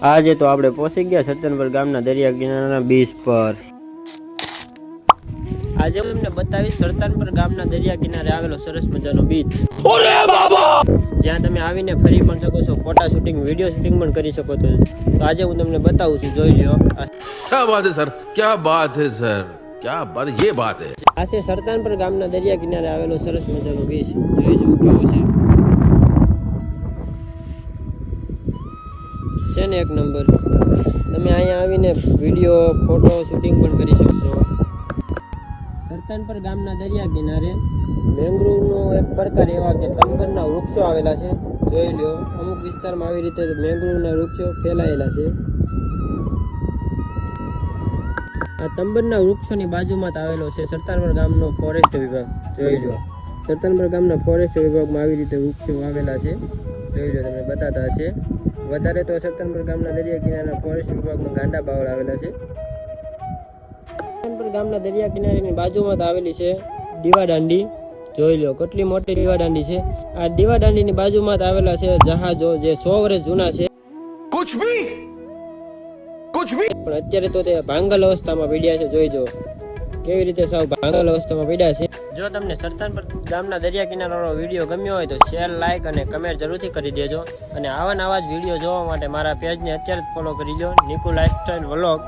આજે તો આપણે પહોંચી ગયા સત્તનપર ગામના દરિયા કિનારાના બીચ પર। આજે હું તમને બતાવીશ સરતાનપર ગામના દરિયા કિનારે આવેલો સરસ મજાનો બીચ, જ્યાં તમે આવીને ફરી પણ શકો છો, ફોટા શૂટિંગ, વિડીયો શૂટિંગ પણ કરી શકો છો। તો આજે હું તમને બતાવું છું, જોઈ લ્યો। क्या बात है सर, क्या बात है सर, क्या बात, ये बात है। આ છે સરતાનપર ગામના દરિયા કિનારે આવેલો સરસ મજાનો બીચ, જોઈ જુઓ કેવો છે ને, એક નંબર। તમે અહીંયા આવીને વિડીયો, ફોટો શૂટિંગ પણ કરી શકશો। સરતાનપર ગામના દરિયા કિનારે મેંગ્રોવનો એક પ્રકાર એવા કે તંબરના વૃક્ષો આવેલા છે, જોઈ લ્યો। અમુક વિસ્તારમાં આવી રીતે મેંગ્રોવના વૃક્ષો ફેલાયેલા છે। આ તંબરના વૃક્ષોની બાજુમાં જ આવેલો છે સરતાનપર ગામનો ફોરેસ્ટ વિભાગ, જોઈ લો। સરતાનપર ગામના ફોરેસ્ટ વિભાગમાં આવી રીતે વૃક્ષો આવેલા છે, જોઈ લો, તમને બતાતા હશે। વધારે તો સરતાનપર ગામના દરિયા કિનારા ફોરેસ્ટ વિભાગમાં ગાંડા બાવળ આવેલા છે। સરતાનપર ગામના દરિયા કિનારાની બાજુમાં જ આવેલી છે દીવાદાંડી, જોઈ લો કેટલી મોટી દીવાદાંડી છે। આ દીવાદાંડીની બાજુમાં જ આવેલા છે જહાજો, જે 100 વર્ષ જૂના છે, પણ અત્યારે તો તે ભાંગલ અવસ્થામાં પડ્યા છે। જોઈ જો કેવી રીતે સાવ ભાંગલ અવસ્થામાં પડ્યા છે। જો તમને સરતાનપર ગામના દરિયા કિનારાનો વિડીયો ગમ્યો હોય તો શેર, લાઇક અને કમેન્ટ જરૂરથી કરી દેજો। અને આવા નવા જ વિડીયો જોવા માટે મારા પેજને અત્યારે જ ફોલો કરી લો, નિકુ લાઇફસ્ટાઇલ વ્લોગ।